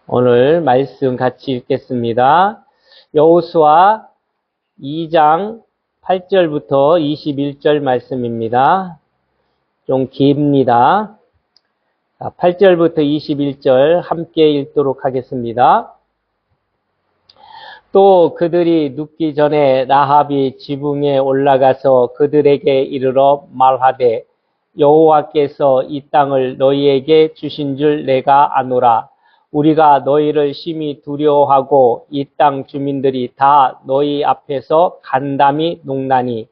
오늘 말씀 같이 읽겠습니다. 여호수아 2장 8절부터 21절 말씀입니다. 좀 깁니다. 8절부터 21절 함께 읽도록 하겠습니다. 또 그들이 눕기 전에 라합이 지붕에 올라가서 그들에게 이르러 말하되 여호와께서 이 땅을 너희에게 주신 줄 내가 아노라. 우리가 너희를 심히 두려워하고 이 땅 주민들이 다 너희 앞에서 간담이 녹나니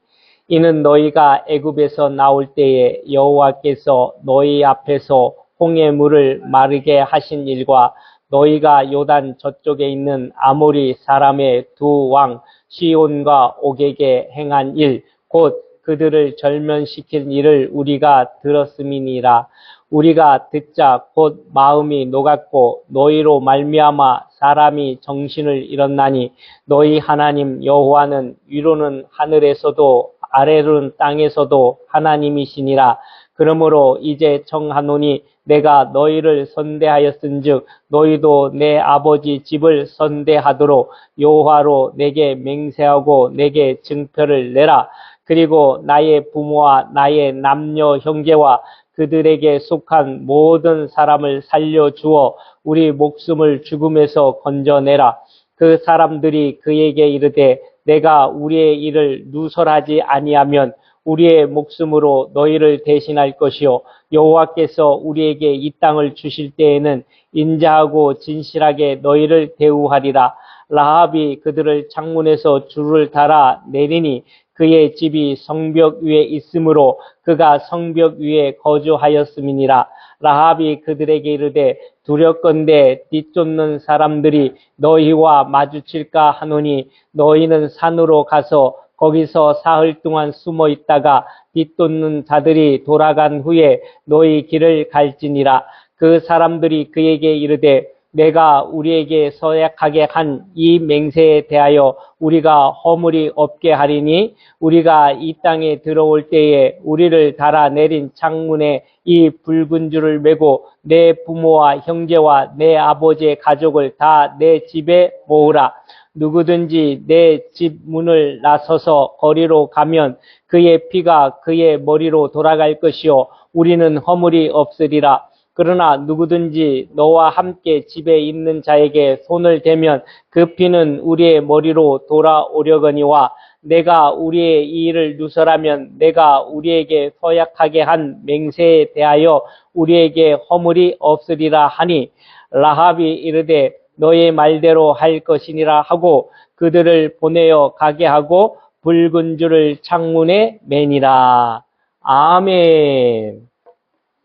이는 너희가 애굽에서 나올 때에 여호와께서 너희 앞에서 홍해 물을 마르게 하신 일과 너희가 요단 저쪽에 있는 아모리 사람의 두 왕 시온과 옥에게 행한 일, 곧 그들을 절면시킨 일을 우리가 들었음이니라. 우리가 듣자 곧 마음이 녹았고 너희로 말미암아 사람이 정신을 잃었나니 너희 하나님 여호와는 위로는 하늘에서도 아래로는 땅에서도 하나님이시니라. 그러므로 이제 청하노니 내가 너희를 선대하였은즉 너희도 내 아버지 집을 선대하도록 여호와로 내게 맹세하고 내게 증표를 내라. 그리고 나의 부모와 나의 남녀 형제와 그들에게 속한 모든 사람을 살려주어 우리 목숨을 죽음에서 건져내라. 그 사람들이 그에게 이르되 내가 우리의 일을 누설하지 아니하면 우리의 목숨으로 너희를 대신할 것이요 여호와께서 우리에게 이 땅을 주실 때에는 인자하고 진실하게 너희를 대우하리라. 라합이 그들을 창문에서 줄을 달아 내리니 그의 집이 성벽 위에 있으므로 그가 성벽 위에 거주하였음이니라. 라합이 그들에게 이르되 두렵건대 뒤쫓는 사람들이 너희와 마주칠까 하노니 너희는 산으로 가서 거기서 사흘 동안 숨어 있다가 뒤쫓는 자들이 돌아간 후에 너희 길을 갈지니라. 그 사람들이 그에게 이르되 내가 우리에게 서약하게 한 이 맹세에 대하여 우리가 허물이 없게 하리니 우리가 이 땅에 들어올 때에 우리를 달아내린 창문에 이 붉은 줄을 메고 내 부모와 형제와 내 아버지의 가족을 다 내 집에 모으라. 누구든지 내 집 문을 나서서 거리로 가면 그의 피가 그의 머리로 돌아갈 것이요 우리는 허물이 없으리라. 그러나 누구든지 너와 함께 집에 있는 자에게 손을 대면 그 피는 우리의 머리로 돌아오려거니와 내가 우리의 이 일을 누설하면 내가 우리에게 서약하게 한 맹세에 대하여 우리에게 허물이 없으리라 하니 라합이 이르되 너의 말대로 할 것이니라 하고 그들을 보내어 가게 하고 붉은 줄을 창문에 매니라. 아멘.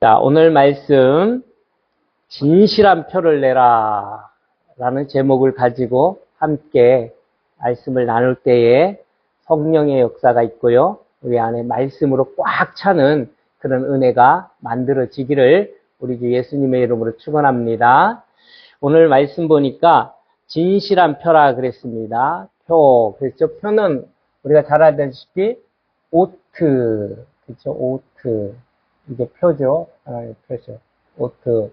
자, 오늘 말씀 진실한 표를 내라 라는 제목을 가지고 함께 말씀을 나눌 때에 성령의 역사가 있고요. 우리 안에 말씀으로 꽉 차는 그런 은혜가 만들어지기를 우리 주 예수님의 이름으로 축원합니다. 오늘 말씀 보니까 진실한 표라 그랬습니다. 표. 그렇죠? 표는 우리가 잘 알다시피 오트. 그렇죠? 오트. 이게 표죠. 하나의 표죠. 오트.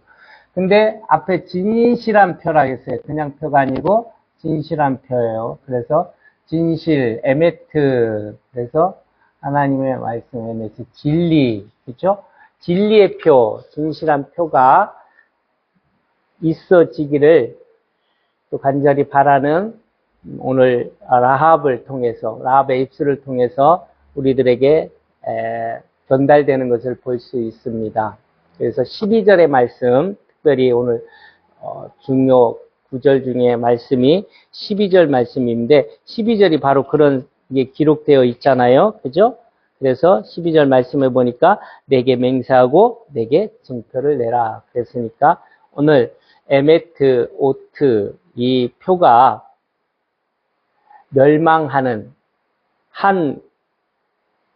근데 앞에 진실한 표라 했어요. 그냥 표가 아니고 진실한 표예요. 그래서 진실, 에메트. 그래서 하나님의 말씀, 에메트. 진리. 그렇죠? 진리의 표, 진실한 표가 있어지기를 또 간절히 바라는 오늘 라합을 통해서, 라합의 입술을 통해서 우리들에게 전달되는 것을 볼 수 있습니다. 그래서 12절의 말씀, 특별히 오늘 중요 구절 중에 말씀이 12절 말씀인데 12절이 바로 그런 게 기록되어 있잖아요. 그죠? 그래서 12절 말씀을 보니까 내게 맹세하고 내게 증표를 내라. 그랬으니까 오늘 에메트, 오트 이 표가 멸망하는 한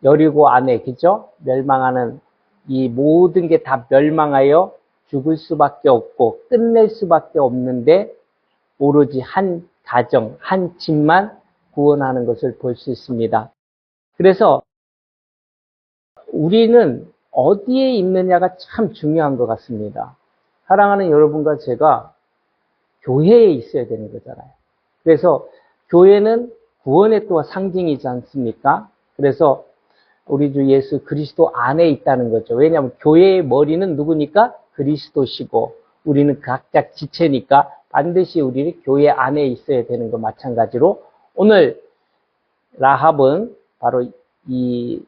여리고 안에, 그죠? 멸망하는 이 모든 게 다 멸망하여 죽을 수밖에 없고 끝낼 수밖에 없는데 오로지 한 가정, 한 집만 구원하는 것을 볼 수 있습니다. 그래서 우리는 어디에 있느냐가 참 중요한 것 같습니다. 사랑하는 여러분과 제가 교회에 있어야 되는 거잖아요. 그래서 교회는 구원의 또 상징이지 않습니까? 그래서 우리 주 예수 그리스도 안에 있다는 거죠. 왜냐하면 교회의 머리는 누구니까? 그리스도시고 우리는 각자 지체니까 반드시 우리는 교회 안에 있어야 되는 거 마찬가지로 오늘 라합은 바로 이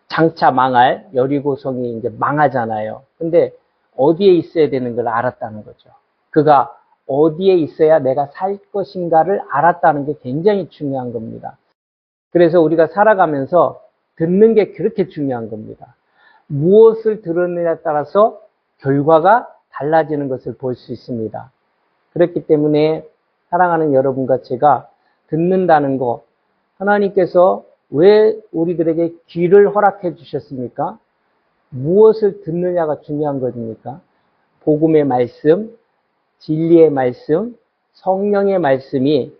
장차 망할 여리고성이 이제 망하잖아요. 근데 어디에 있어야 되는 걸 알았다는 거죠. 그가 어디에 있어야 내가 살 것인가를 알았다는 게 굉장히 중요한 겁니다. 그래서 우리가 살아가면서 듣는 게 그렇게 중요한 겁니다. 무엇을 들었느냐에 따라서 결과가 달라지는 것을 볼 수 있습니다. 그렇기 때문에 사랑하는 여러분과 제가 듣는다는 거, 하나님께서 왜 우리들에게 귀를 허락해 주셨습니까? 무엇을 듣느냐가 중요한 것입니까? 복음의 말씀, 진리의 말씀, 성령의 말씀이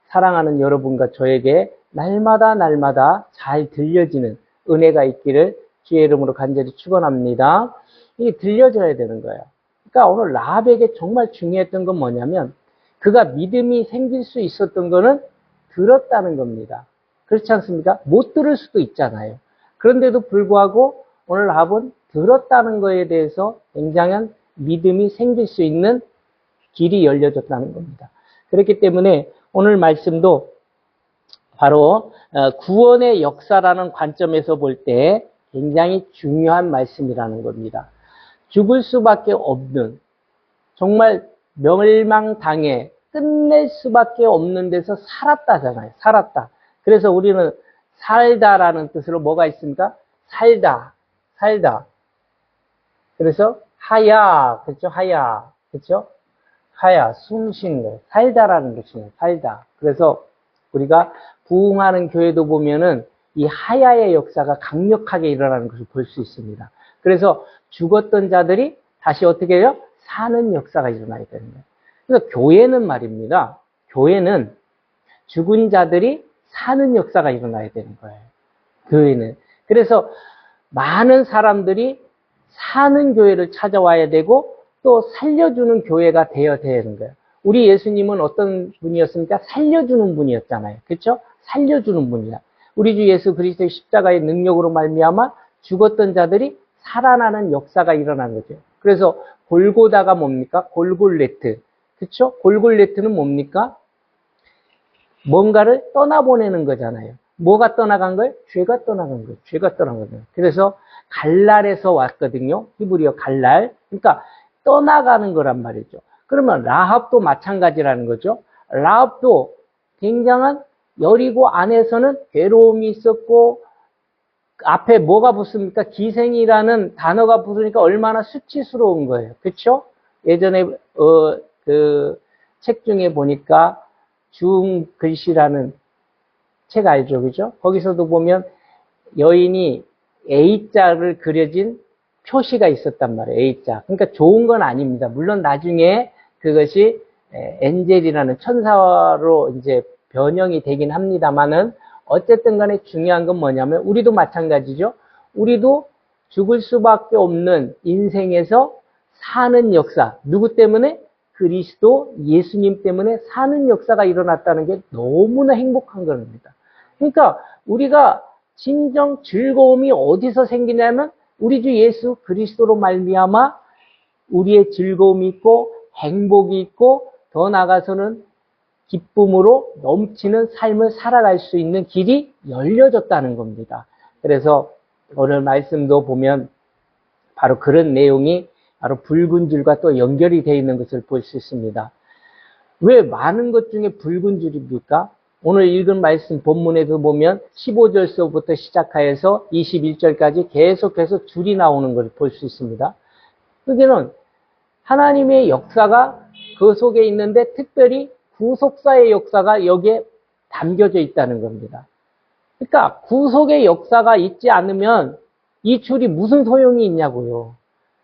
사랑하는 여러분과 저에게 날마다 잘 들려지는 은혜가 있기를 주의 이름으로 간절히 축원합니다. 이게 들려져야 되는 거예요. 그러니까 오늘 라합에게 정말 중요했던 건 뭐냐면 그가 믿음이 생길 수 있었던 거는 들었다는 겁니다. 그렇지 않습니까? 못 들을 수도 있잖아요. 그런데도 불구하고 오늘 라합은 들었다는 거에 대해서 굉장한 믿음이 생길 수 있는 길이 열려졌다는 겁니다. 그렇기 때문에 오늘 말씀도 바로 구원의 역사라는 관점에서 볼 때 굉장히 중요한 말씀이라는 겁니다. 죽을 수밖에 없는 정말 멸망당해 끝낼 수밖에 없는 데서 살았다잖아요. 살았다. 그래서 우리는 살다라는 뜻으로 뭐가 있습니까? 살다. 그래서 하야, 그렇죠? 하야, 그렇죠? 하야, 숨 쉬는 거. 살다라는 뜻이에요. 살다. 그래서 우리가 부흥하는 교회도 보면은 이 하야의 역사가 강력하게 일어나는 것을 볼 수 있습니다. 그래서 죽었던 자들이 다시 어떻게 해요? 사는 역사가 일어나야 되는 거예요. 그래서 교회는 말입니다. 교회는 죽은 자들이 사는 역사가 일어나야 되는 거예요. 교회는. 그래서 많은 사람들이 사는 교회를 찾아와야 되고 또 살려주는 교회가 되어야 되는 거예요. 우리 예수님은 어떤 분이었습니까? 살려주는 분이었잖아요. 그렇죠? 살려주는 분이야. 우리 주 예수 그리스도의 십자가의 능력으로 말미암아 죽었던 자들이 살아나는 역사가 일어나는 거죠. 그래서 골고다가 뭡니까? 골골레트. 그렇죠? 골골레트는 뭡니까? 뭔가를 떠나보내는 거잖아요. 뭐가 떠나간 거예요? 죄가 떠나간 거예요. 죄가 떠나간 거예요. 그래서 갈랄에서 왔거든요. 히브리어 갈랄. 그러니까 떠나가는 거란 말이죠. 그러면 라합도 마찬가지라는 거죠. 라합도 굉장한 여리고 안에서는 괴로움이 있었고 앞에 뭐가 붙습니까? 기생이라는 단어가 붙으니까 얼마나 수치스러운 거예요. 그렇죠? 예전에 그 책 중에 보니까 중글씨라는 책 알죠? 그죠? 거기서도 보면 여인이 A자를 그려진 표시가 있었단 말이에요. A자. 그러니까 좋은 건 아닙니다. 물론 나중에 그것이 엔젤이라는 천사로 이제 변형이 되긴 합니다만은 어쨌든 간에 중요한 건 뭐냐면 우리도 마찬가지죠. 우리도 죽을 수밖에 없는 인생에서 사는 역사. 누구 때문에? 그리스도 예수님 때문에 사는 역사가 일어났다는 게 너무나 행복한 겁니다. 그러니까 우리가 진정 즐거움이 어디서 생기냐면 우리 주 예수 그리스도로 말미암아 우리의 즐거움이 있고 행복이 있고 더 나아가서는 기쁨으로 넘치는 삶을 살아갈 수 있는 길이 열려졌다는 겁니다. 그래서 오늘 말씀도 보면 바로 그런 내용이 바로 붉은 줄과 또 연결이 되어 있는 것을 볼 수 있습니다. 왜 많은 것 중에 붉은 줄입니까? 오늘 읽은 말씀 본문에도 보면 15절서부터 시작하여서 21절까지 계속해서 줄이 나오는 것을 볼 수 있습니다. 여기는 하나님의 역사가 그 속에 있는데 특별히 구속사의 역사가 여기에 담겨져 있다는 겁니다. 그러니까 구속의 역사가 있지 않으면 이 줄이 무슨 소용이 있냐고요.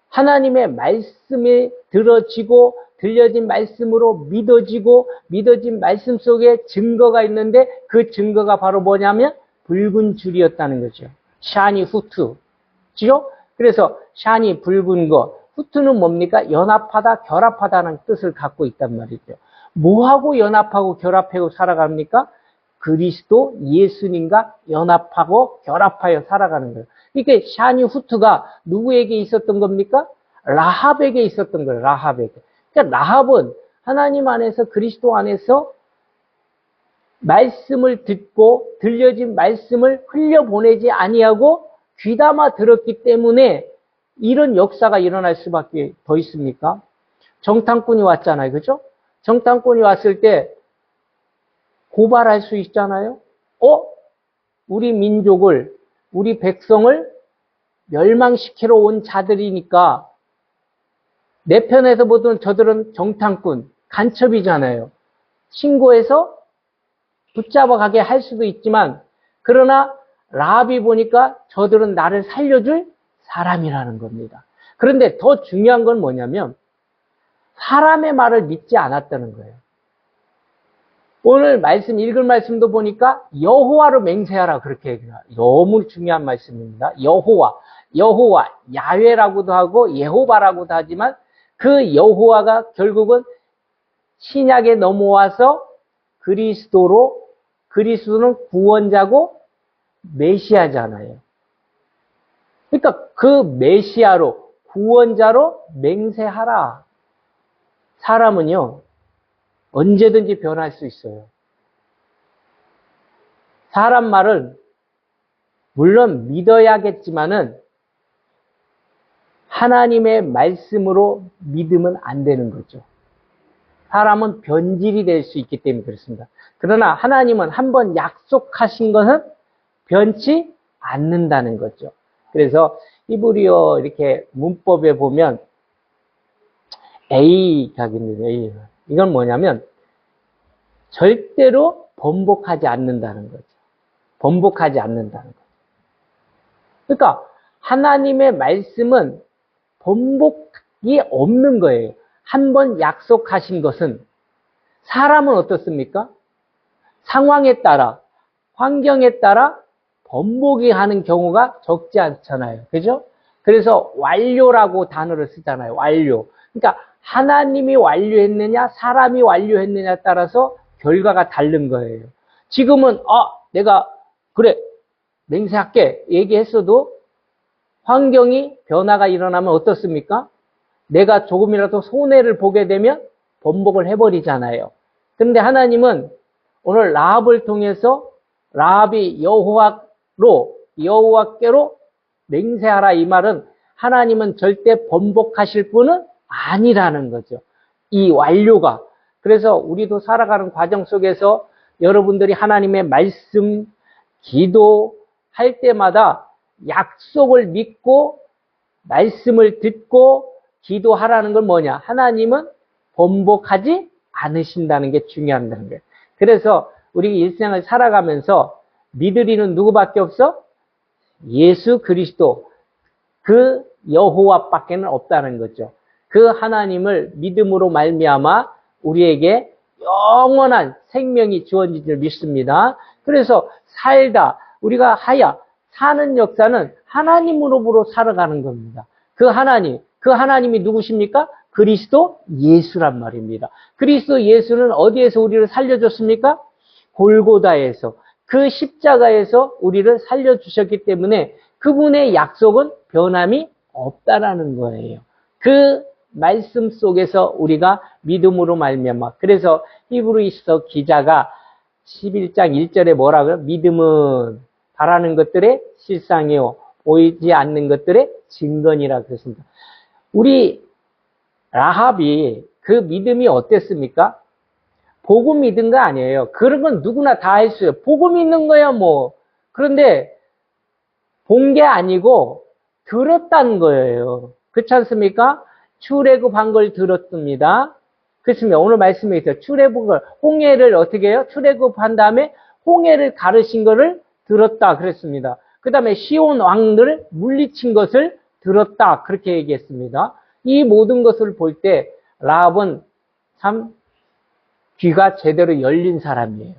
하나님의 말씀이 들어지고 들려진 말씀으로 믿어지고 믿어진 말씀 속에 증거가 있는데 그 증거가 바로 뭐냐면 붉은 줄이었다는 거죠. 샤니 후트. 그죠? 그래서 샤니 붉은 것. 후트는 뭡니까? 연합하다, 결합하다는 뜻을 갖고 있단 말이죠. 뭐하고 연합하고 결합하고 살아갑니까? 그리스도 예수님과 연합하고 결합하여 살아가는 거예요. 이게 샤니 후트가 누구에게 있었던 겁니까? 라합에게 있었던 거예요. 라합에게. 그러니까 라합은 하나님 안에서 그리스도 안에서 말씀을 듣고 들려진 말씀을 흘려보내지 아니하고 귀담아 들었기 때문에 이런 역사가 일어날 수밖에 더 있습니까? 정탐꾼이 왔잖아요. 그죠? 정탐꾼이 왔을 때 고발할 수 있잖아요. 우리 민족을, 우리 백성을 멸망시키러 온 자들이니까 내 편에서 보던 저들은 정탐꾼, 간첩이잖아요. 신고해서 붙잡아가게 할 수도 있지만 그러나 라합이 보니까 저들은 나를 살려줄 사람이라는 겁니다. 그런데 더 중요한 건 뭐냐면 사람의 말을 믿지 않았다는 거예요. 오늘 읽을 말씀도 보니까 여호와로 맹세하라 그렇게 얘기해요. 너무 중요한 말씀입니다. 여호와, 야훼라고도 하고 예호바라고도 하지만 그 여호와가 결국은 신약에 넘어와서 그리스도는 구원자고 메시아잖아요. 그러니까 그 메시아로, 구원자로 맹세하라. 사람은요, 언제든지 변할 수 있어요. 사람 말을 물론 믿어야겠지만은 하나님의 말씀으로 믿으면 안 되는 거죠. 사람은 변질이 될 수 있기 때문에 그렇습니다. 그러나 하나님은 한번 약속하신 것은 변치 않는다는 거죠. 그래서 히브리어 이렇게 문법에 보면 각입니다. A. 이건 뭐냐면 절대로 번복하지 않는다는 거죠. 번복하지 않는다는 거죠. 그러니까 하나님의 말씀은 번복이 없는 거예요. 한번 약속하신 것은 사람은 어떻습니까? 상황에 따라, 환경에 따라 번복이 하는 경우가 적지 않잖아요. 그죠? 그래서 완료라고 단어를 쓰잖아요. 완료. 그러니까 하나님이 완료했느냐, 사람이 완료했느냐에 따라서 결과가 다른 거예요. 지금은 내가 그래 맹세할게 얘기했어도 환경이 변화가 일어나면 어떻습니까? 내가 조금이라도 손해를 보게 되면 번복을 해버리잖아요. 그런데 하나님은 오늘 라합을 통해서 라합이 여호와께로 맹세하라 이 말은 하나님은 절대 번복하실 분은 아니라는 거죠. 이 완료가. 그래서 우리도 살아가는 과정 속에서 여러분들이 하나님의 말씀, 기도할 때마다 약속을 믿고 말씀을 듣고 기도하라는 건 뭐냐? 하나님은 번복하지 않으신다는 게 중요하다는 거예요. 그래서 우리 일생을 살아가면서 믿을 이는 누구밖에 없어? 예수 그리스도, 그 여호와밖에는 없다는 거죠. 그 하나님을 믿음으로 말미암아 우리에게 영원한 생명이 주어진 줄 믿습니다. 그래서 우리가 사는 역사는 하나님으로부터 살아가는 겁니다. 그 하나님이 누구십니까? 그리스도 예수란 말입니다. 그리스도 예수는 어디에서 우리를 살려줬습니까? 골고다에서, 그 십자가에서 우리를 살려주셨기 때문에 그분의 약속은 변함이 없다라는 거예요. 그 말씀 속에서 우리가 믿음으로 말미암아. 그래서 히브리서 기자가 11장 1절에 뭐라 그래요? 믿음은 바라는 것들의 실상이요 보이지 않는 것들의 증거니라 그랬습니다. 우리 라합이 그 믿음이 어땠습니까? 보고 믿은 거 아니에요. 그런 건 누구나 다 할 수 있어요. 보고 믿는 거야 뭐. 그런데 본 게 아니고 들었다는 거예요. 그렇지 않습니까? 출애굽한 걸 들었습니다. 그렇습니다. 오늘 말씀에 있어요. 출애굽을 홍해를 어떻게 해요? 출애굽한 다음에 홍해를 가르신 거를 들었다 그랬습니다. 그 다음에 시온 왕들을 물리친 것을 들었다 그렇게 얘기했습니다. 이 모든 것을 볼 때 라합은 참 귀가 제대로 열린 사람이에요.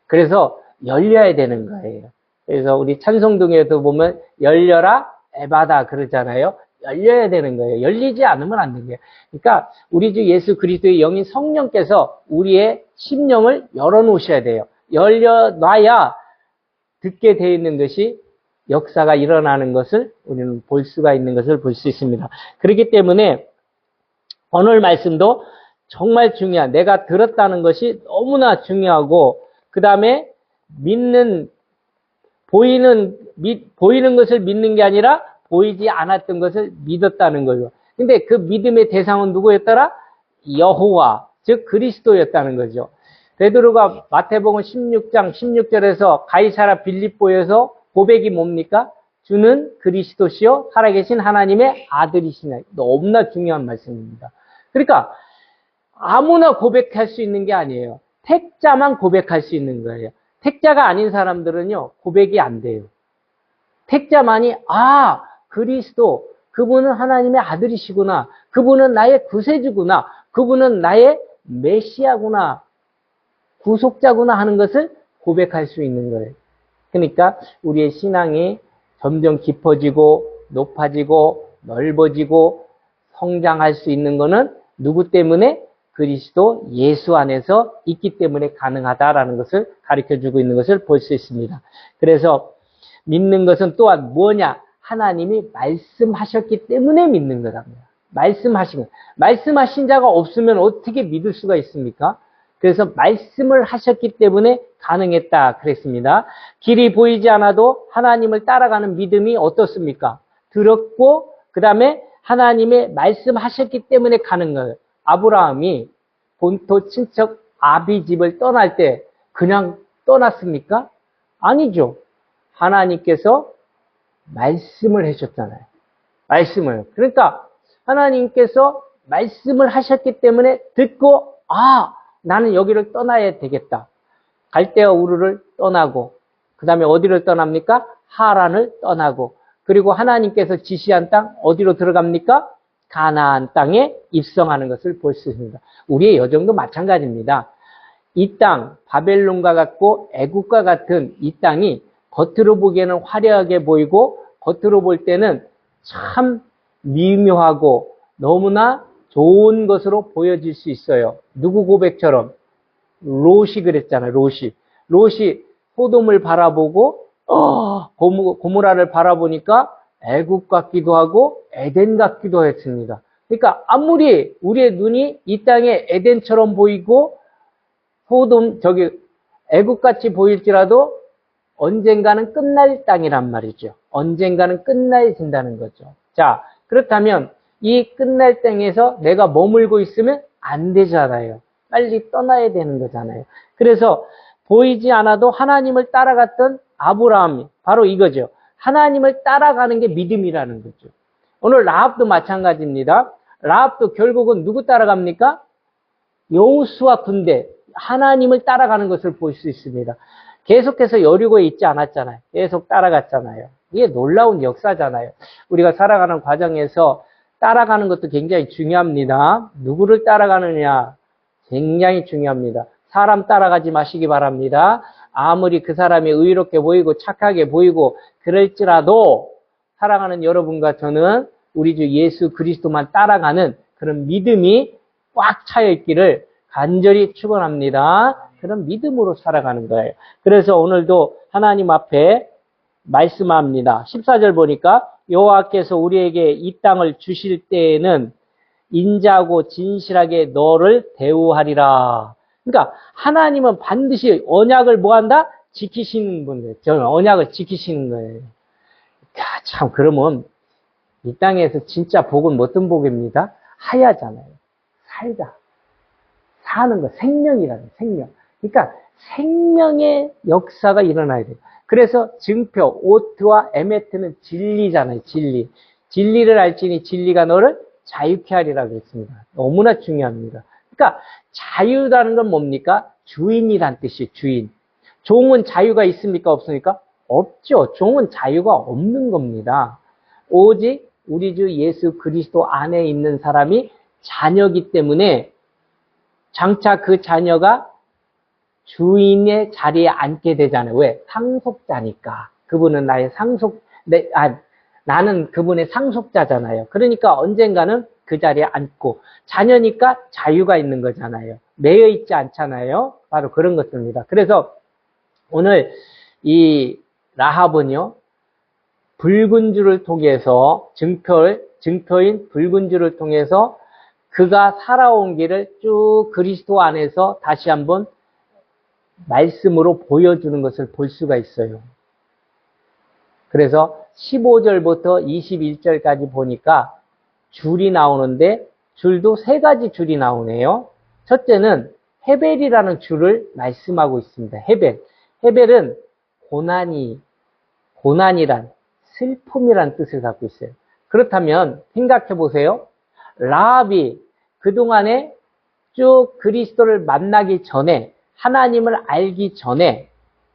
그래서 열려야 되는 거예요. 그래서 우리 찬송동에도 보면 열려라 에바다 그러잖아요. 열려야 되는 거예요. 열리지 않으면 안 되는 거예요. 그러니까 우리 주 예수 그리스도의 영인 성령께서 우리의 심령을 열어놓으셔야 돼요. 열려놔야 듣게 되어 있는 것이 역사가 일어나는 것을 우리는 볼 수가 있는 것을 볼 수 있습니다. 그렇기 때문에 오늘 말씀도 정말 중요한, 내가 들었다는 것이 너무나 중요하고, 그 다음에 보이는 것을 믿는 게 아니라 보이지 않았던 것을 믿었다는 거죠. 근데 그 믿음의 대상은 누구였더라? 여호와, 즉 그리스도였다는 거죠. 베드로가 마태복음 16장 16절에서 가이사라 빌립보에서 고백이 뭡니까? 주는 그리스도시요 살아계신 하나님의 아들이시냐. 너무나 중요한 말씀입니다. 그러니까 아무나 고백할 수 있는 게 아니에요. 택자만 고백할 수 있는 거예요. 택자가 아닌 사람들은요, 고백이 안 돼요. 택자만이, 그리스도, 그분은 하나님의 아들이시구나. 그분은 나의 구세주구나. 그분은 나의 메시아구나. 구속자구나 하는 것을 고백할 수 있는 거예요. 그러니까 우리의 신앙이 점점 깊어지고 높아지고 넓어지고 성장할 수 있는 것은 누구 때문에? 그리스도 예수 안에서 있기 때문에 가능하다라는 것을 가르쳐주고 있는 것을 볼 수 있습니다. 그래서 믿는 것은 또한 뭐냐? 하나님이 말씀하셨기 때문에 믿는 거랍니다. 말씀하신 자가 없으면 어떻게 믿을 수가 있습니까? 그래서 말씀을 하셨기 때문에 가능했다 그랬습니다. 길이 보이지 않아도 하나님을 따라가는 믿음이 어떻습니까? 들었고 그 다음에 하나님의 말씀하셨기 때문에 가는 거예요. 아브라함이 본토 친척 아비 집을 떠날 때 그냥 떠났습니까? 아니죠. 하나님께서 말씀을 하셨잖아요. 말씀을. 그러니까 하나님께서 말씀을 하셨기 때문에 듣고 나는 여기를 떠나야 되겠다. 갈대아 우르를 떠나고 그 다음에 어디를 떠납니까? 하란을 떠나고 그리고 하나님께서 지시한 땅 어디로 들어갑니까? 가나안 땅에 입성하는 것을 볼 수 있습니다. 우리의 여정도 마찬가지입니다. 이 땅, 바벨론과 같고 애국과 같은 이 땅이 겉으로 보기에는 화려하게 보이고 겉으로 볼 때는 참 미묘하고 너무나 좋은 것으로 보여질 수 있어요. 누구 고백처럼? 롯이 그랬잖아요. 롯이 소돔을 바라보고 고모라를 바라보니까 애국 같기도 하고 에덴 같기도 했습니다. 그러니까 아무리 우리의 눈이 이 땅에 에덴처럼 보이고 애국같이 보일지라도 언젠가는 끝날 땅이란 말이죠. 언젠가는 끝나진다는 거죠. 자, 그렇다면 이 끝날 땅에서 내가 머물고 있으면 안 되잖아요. 빨리 떠나야 되는 거잖아요. 그래서 보이지 않아도 하나님을 따라갔던 아브라함이 바로 이거죠. 하나님을 따라가는 게 믿음이라는 거죠. 오늘 라합도 마찬가지입니다. 라합도 결국은 누구 따라갑니까? 여호수아 군대, 하나님을 따라가는 것을 볼 수 있습니다. 계속해서 여리고에 있지 않았잖아요. 계속 따라갔잖아요. 이게 놀라운 역사잖아요. 우리가 살아가는 과정에서 따라가는 것도 굉장히 중요합니다. 누구를 따라가느냐 굉장히 중요합니다. 사람 따라가지 마시기 바랍니다. 아무리 그 사람이 의롭게 보이고 착하게 보이고 그럴지라도 사랑하는 여러분과 저는 우리 주 예수 그리스도만 따라가는 그런 믿음이 꽉 차여 있기를 간절히 축원합니다. 그런 믿음으로 살아가는 거예요. 그래서 오늘도 하나님 앞에 말씀합니다. 14절 보니까 여호와께서 우리에게 이 땅을 주실 때에는 인자하고 진실하게 너를 대우하리라. 그러니까 하나님은 반드시 언약을 뭐한다? 지키시는 분들. 저는 언약을 지키시는 거예요. 참 그러면 이 땅에서 진짜 복은 어떤 복입니다? 하야잖아요. 살다. 사는 거, 생명이라는 생명. 그러니까 생명의 역사가 일어나야 돼요. 그래서 증표, 오트와 에메트는 진리잖아요. 진리. 진리를 알지니 진리가 너를 자유케 하리라 그랬습니다. 너무나 중요합니다. 그러니까 자유라는 건 뭡니까? 주인이란 뜻이에요. 주인. 종은 자유가 있습니까? 없습니까? 없죠. 종은 자유가 없는 겁니다. 오직 우리 주 예수 그리스도 안에 있는 사람이 자녀이기 때문에 장차 그 자녀가 주인의 자리에 앉게 되잖아요. 왜? 상속자니까. 그분은 나의 나는 그분의 상속자잖아요. 그러니까 언젠가는 그 자리에 앉고, 자녀니까 자유가 있는 거잖아요. 매여 있지 않잖아요. 바로 그런 것입니다. 그래서 오늘 이 라합은요, 붉은 줄을 통해서, 증표인 붉은 줄을 통해서 그가 살아온 길을 쭉 그리스도 안에서 다시 한번 말씀으로 보여주는 것을 볼 수가 있어요. 그래서 15절부터 21절까지 보니까 줄이 나오는데 줄도 세 가지 줄이 나오네요. 첫째는 헤벨이라는 줄을 말씀하고 있습니다. 헤벨. 헤벨은 고난이란 슬픔이란 뜻을 갖고 있어요. 그렇다면 생각해 보세요. 라합이 그동안에 쭉 그리스도를 만나기 전에, 하나님을 알기 전에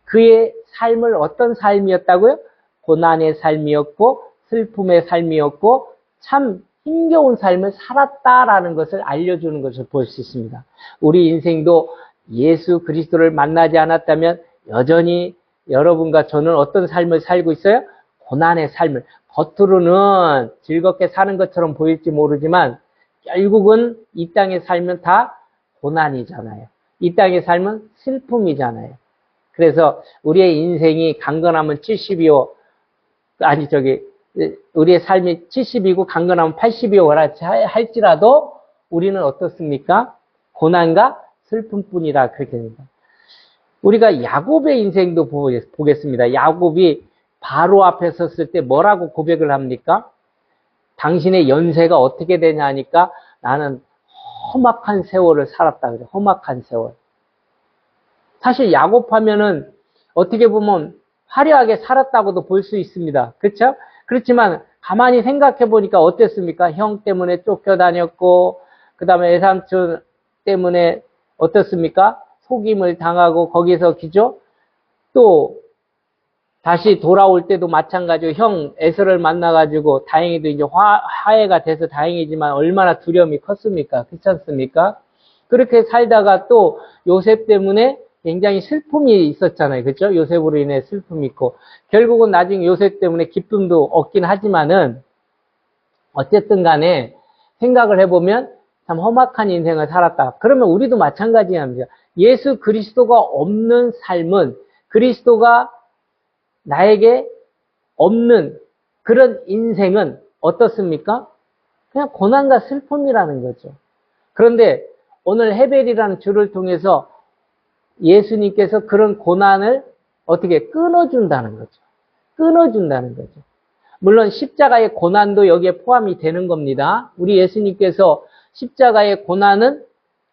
그의 삶을 어떤 삶이었다고요? 고난의 삶이었고 슬픔의 삶이었고 참 힘겨운 삶을 살았다라는 것을 알려주는 것을 볼 수 있습니다. 우리 인생도 예수 그리스도를 만나지 않았다면 여전히 여러분과 저는 어떤 삶을 살고 있어요? 고난의 삶을. 겉으로는 즐겁게 사는 것처럼 보일지 모르지만 결국은 이 땅에 살면 다 고난이잖아요. 이 땅에 살면 슬픔이잖아요. 그래서 우리의 인생이 강건하면 70이요. 우리의 삶이 70이고 강건하면 80이요. 할지라도 우리는 어떻습니까? 고난과 슬픔뿐이라 그렇게 됩니다. 우리가 야곱의 인생도 보겠습니다. 야곱이 바로 앞에 섰을 때 뭐라고 고백을 합니까? 당신의 연세가 어떻게 되냐 하니까 나는 험악한 세월을 살았다 그래요. 험악한 세월. 사실 야곱 하면은 어떻게 보면 화려하게 살았다고도 볼 수 있습니다. 그렇죠? 그렇지만 가만히 생각해 보니까 어땠습니까? 형 때문에 쫓겨다녔고 그 다음에 외삼촌 때문에 어떻습니까? 속임을 당하고 거기서 기죠? 또 다시 돌아올 때도 마찬가지로 형 에서를 만나가지고 다행히도 이제 화해가 돼서 다행이지만 얼마나 두려움이 컸습니까? 그렇지 않습니까? 그렇게 살다가 또 요셉 때문에 굉장히 슬픔이 있었잖아요. 그렇죠? 요셉으로 인해 슬픔이 있고 결국은 나중에 요셉 때문에 기쁨도 얻긴 하지만은 어쨌든 간에 생각을 해보면 참 험악한 인생을 살았다. 그러면 우리도 마찬가지입니다. 예수 그리스도가 없는 삶은 그리스도가 나에게 없는 그런 인생은 어떻습니까? 그냥 고난과 슬픔이라는 거죠. 그런데 오늘 헤벨이라는 줄을 통해서 예수님께서 그런 고난을 어떻게 끊어준다는 거죠. 끊어준다는 거죠. 물론 십자가의 고난도 여기에 포함이 되는 겁니다. 우리 예수님께서 십자가의 고난은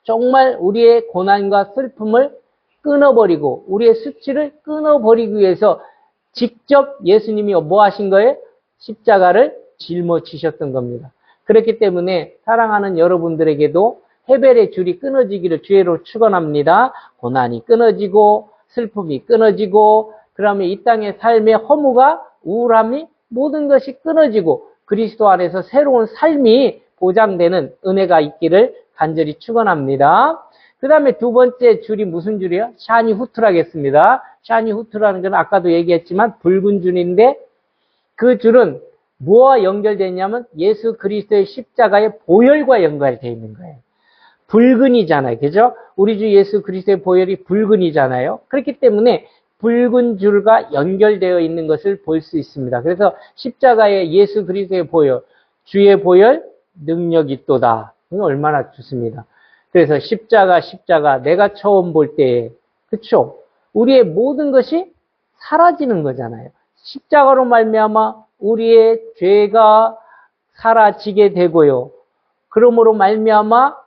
정말 우리의 고난과 슬픔을 끊어버리고 우리의 수치를 끊어버리기 위해서 직접 예수님이 뭐 하신 거예요? 십자가를 짊어지셨던 겁니다. 그렇기 때문에 사랑하는 여러분들에게도 헤벨의 줄이 끊어지기를 주의로 축원합니다. 고난이 끊어지고 슬픔이 끊어지고 그러면 이 땅의 삶의 허무가 우울함이 모든 것이 끊어지고 그리스도 안에서 새로운 삶이 보장되는 은혜가 있기를 간절히 축원합니다. 그 다음에 두 번째 줄이 무슨 줄이에요? 샤니 후트라겠습니다. 샤니 후트라는 건 아까도 얘기했지만 붉은 줄인데 그 줄은 뭐와 연결되냐면 예수 그리스도의 십자가의 보혈과 연결되어 있는 거예요. 붉은이잖아요. 그죠? 우리 주 예수 그리스도의 보혈이 붉은이잖아요. 그렇기 때문에 붉은 줄과 연결되어 있는 것을 볼 수 있습니다. 그래서 십자가의 예수 그리스도의 보혈, 주의 보혈 능력이 있도다. 이거 얼마나 좋습니다. 그래서 십자가 내가 처음 볼 때에 그렇죠? 우리의 모든 것이 사라지는 거잖아요. 십자가로 말미암아 우리의 죄가 사라지게 되고요. 그러므로 말미암아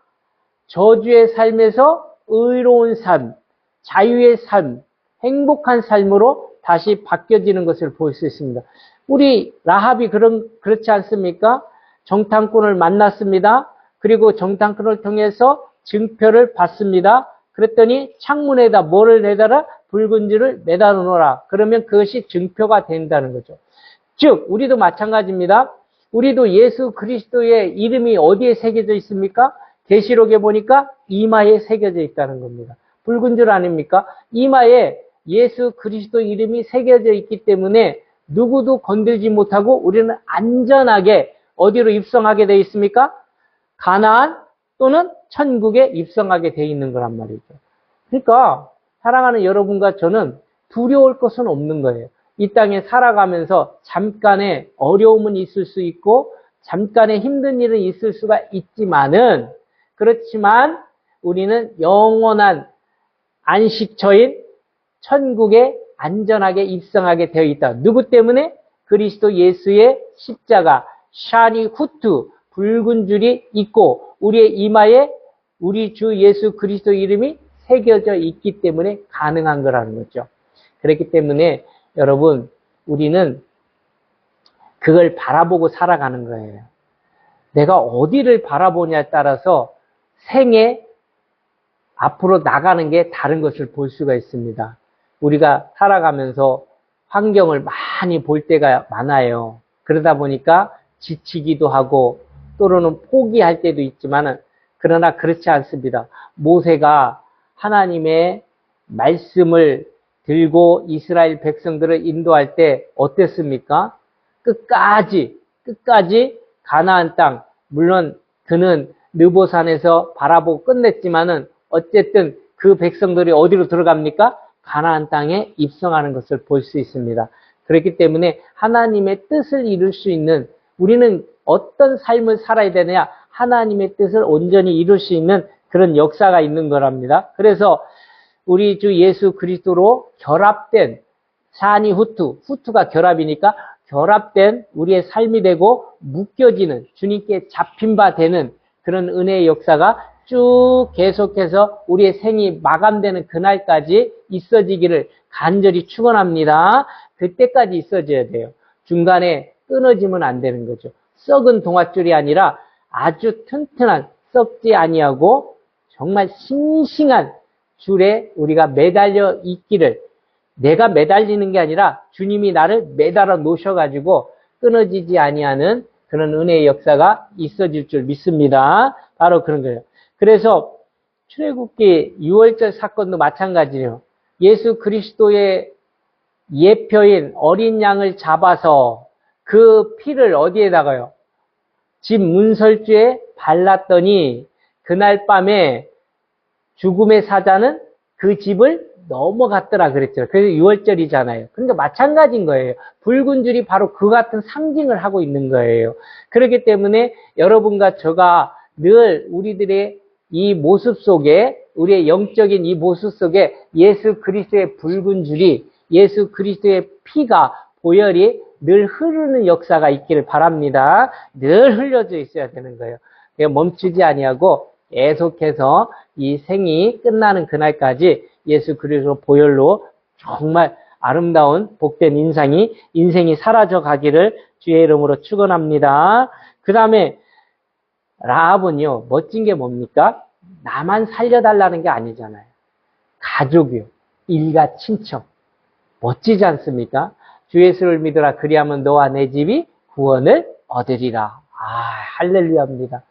저주의 삶에서 의로운 삶, 자유의 삶, 행복한 삶으로 다시 바뀌어지는 것을 볼 수 있습니다. 우리 라합이 그렇지 않습니까? 정탐꾼을 만났습니다. 그리고 정탐꾼을 통해서 증표를 받습니다. 그랬더니 창문에다 뭐를 매달아? 붉은 줄을 매달아 놓으라. 그러면 그것이 증표가 된다는 거죠. 즉 우리도 마찬가지입니다. 우리도 예수 그리스도의 이름이 어디에 새겨져 있습니까? 계시록에 보니까 이마에 새겨져 있다는 겁니다. 붉은 줄 아닙니까? 이마에 예수 그리스도 이름이 새겨져 있기 때문에 누구도 건들지 못하고 우리는 안전하게 어디로 입성하게 되어 있습니까? 가나안 또는 천국에 입성하게 되어 있는 거란 말이죠. 그러니까 사랑하는 여러분과 저는 두려울 것은 없는 거예요. 이 땅에 살아가면서 잠깐의 어려움은 있을 수 있고 잠깐의 힘든 일은 있을 수가 있지만은 그렇지만 우리는 영원한 안식처인 천국에 안전하게 입성하게 되어 있다. 누구 때문에? 그리스도 예수의 십자가 샤니 후투 붉은 줄이 있고 우리의 이마에 우리 주 예수 그리스도 이름이 새겨져 있기 때문에 가능한 거라는 거죠. 그렇기 때문에 여러분 우리는 그걸 바라보고 살아가는 거예요. 내가 어디를 바라보냐에 따라서 생에 앞으로 나가는 게 다른 것을 볼 수가 있습니다. 우리가 살아가면서 환경을 많이 볼 때가 많아요. 그러다 보니까 지치기도 하고 또는 포기할 때도 있지만 그러나 그렇지 않습니다. 모세가 하나님의 말씀을 들고 이스라엘 백성들을 인도할 때 어땠습니까? 끝까지 가나안 땅, 물론 그는 느보산에서 바라보고 끝냈지만은 어쨌든 그 백성들이 어디로 들어갑니까? 가나안 땅에 입성하는 것을 볼 수 있습니다. 그렇기 때문에 하나님의 뜻을 이룰 수 있는 우리는 어떤 삶을 살아야 되느냐? 하나님의 뜻을 온전히 이룰 수 있는 그런 역사가 있는 거랍니다. 그래서 우리 주 예수 그리스도로 결합된 사니 후투가 결합이니까 결합된 우리의 삶이 되고 묶여지는 주님께 잡힌 바 되는 그런 은혜의 역사가 쭉 계속해서 우리의 생이 마감되는 그날까지 있어지기를 간절히 축원합니다. 그때까지 있어져야 돼요. 중간에 끊어지면 안 되는 거죠. 썩은 동아줄이 아니라 아주 튼튼한 썩지 아니하고 정말 싱싱한 줄에 우리가 매달려 있기를 내가 매달리는 게 아니라 주님이 나를 매달아 놓으셔가지고 끊어지지 아니하는 그런 은혜의 역사가 있어질 줄 믿습니다. 바로 그런 거예요. 그래서 출애굽기 6월절 사건도 마찬가지예요. 예수 그리스도의 예표인 어린 양을 잡아서 그 피를 어디에다가요? 집 문설주에 발랐더니 그날 밤에 죽음의 사자는 그 집을 넘어갔더라 그랬죠. 그래서 6월절이잖아요. 그러니까 마찬가지인 거예요. 붉은 줄이 바로 그 같은 상징을 하고 있는 거예요. 그렇기 때문에 여러분과 저가 늘 우리들의 이 모습 속에 우리의 영적인 이 모습 속에 예수 그리스도의 붉은 줄이 예수 그리스도의 피가 보혈이 늘 흐르는 역사가 있기를 바랍니다. 늘 흘려져 있어야 되는 거예요. 멈추지 아니하고 계속해서 이 생이 끝나는 그날까지 예수 그리스도 보혈로 정말 아름다운 복된 인생이 사라져 가기를 주의 이름으로 축원합니다. 그 다음에 라합은요, 멋진 게 뭡니까? 나만 살려달라는 게 아니잖아요. 가족이요, 일가 친척. 멋지지 않습니까? 주 예수를 믿으라 그리하면 너와 내 집이 구원을 얻으리라. 할렐루야입니다.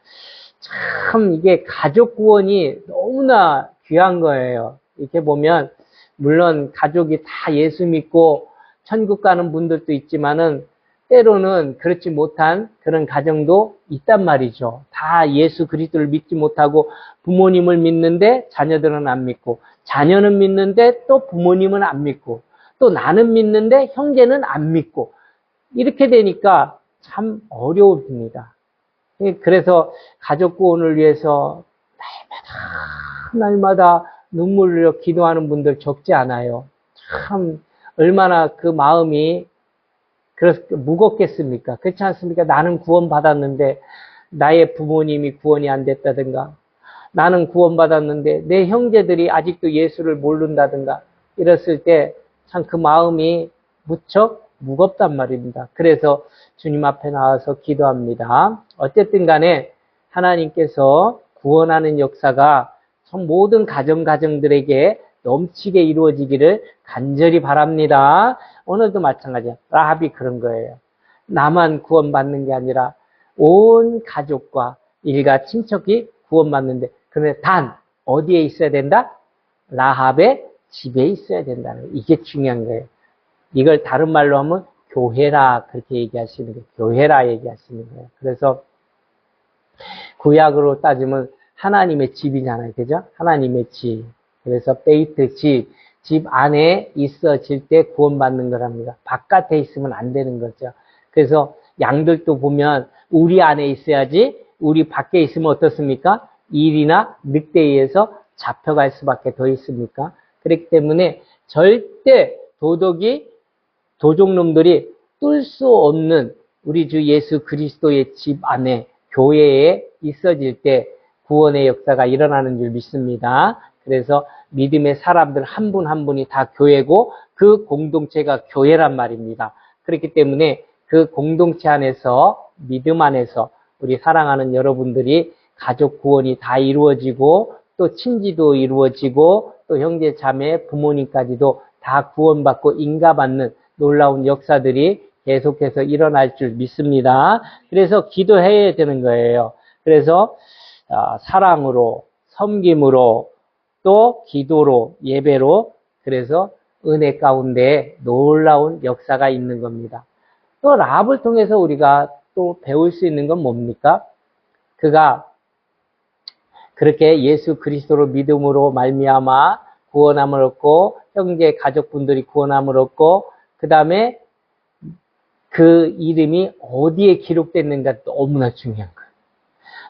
참 이게 가족 구원이 너무나 귀한 거예요. 이렇게 보면 물론 가족이 다 예수 믿고 천국 가는 분들도 있지만은 때로는 그렇지 못한 그런 가정도 있단 말이죠. 다 예수 그리스도를 믿지 못하고 부모님을 믿는데 자녀들은 안 믿고 자녀는 믿는데 또 부모님은 안 믿고 또 나는 믿는데 형제는 안 믿고 이렇게 되니까 참 어려웁니다. 그래서 가족 구원을 위해서 날마다 눈물을 흘려 기도하는 분들 적지 않아요. 참 얼마나 그 마음이 무겁겠습니까? 그렇지 않습니까? 나는 구원받았는데 나의 부모님이 구원이 안 됐다든가 나는 구원받았는데 내 형제들이 아직도 예수를 모른다든가 이랬을 때 참 그 마음이 무척 무겁단 말입니다. 그래서 주님 앞에 나와서 기도합니다. 어쨌든 간에 하나님께서 구원하는 역사가 전 모든 가정들에게 넘치게 이루어지기를 간절히 바랍니다. 오늘도 마찬가지야. 라합이 그런 거예요. 나만 구원받는 게 아니라 온 가족과 일가 친척이 구원받는데 그런데 단 어디에 있어야 된다? 라합의 집에 있어야 된다는 거예요. 이게 중요한 거예요. 이걸 다른 말로 하면 교회라 그렇게 얘기하시는 거예요. 교회라 얘기하시는 거예요. 그래서 구약으로 따지면 하나님의 집이잖아요. 그죠? 하나님의 집. 그래서 베이트 집 안에 있어질 때 구원받는 거랍니다. 바깥에 있으면 안 되는 거죠. 그래서 양들도 보면 우리 안에 있어야지 우리 밖에 있으면 어떻습니까? 일이나 늑대에 의해서 잡혀갈 수밖에 더 있습니까? 그렇기 때문에 절대 도적놈들이 뚫을 수 없는 우리 주 예수 그리스도의 집 안에 교회에 있어질 때 구원의 역사가 일어나는 줄 믿습니다. 그래서 믿음의 사람들 한 분 한 분이 다 교회고 그 공동체가 교회란 말입니다. 그렇기 때문에 그 공동체 안에서 믿음 안에서 우리 사랑하는 여러분들이 가족 구원이 다 이루어지고 또 친지도 이루어지고 또 형제 자매 부모님까지도 다 구원받고 인가받는 놀라운 역사들이 계속해서 일어날 줄 믿습니다. 그래서 기도해야 되는 거예요. 그래서 사랑으로 섬김으로 또 기도로 예배로 그래서 은혜 가운데 놀라운 역사가 있는 겁니다. 또 라합을 통해서 우리가 또 배울 수 있는 건 뭡니까? 그가 그렇게 예수 그리스도로 믿음으로 말미암아 구원함을 얻고 형제 가족분들이 구원함을 얻고 그 다음에 그 이름이 어디에 기록됐는가 너무나 중요한 거예요.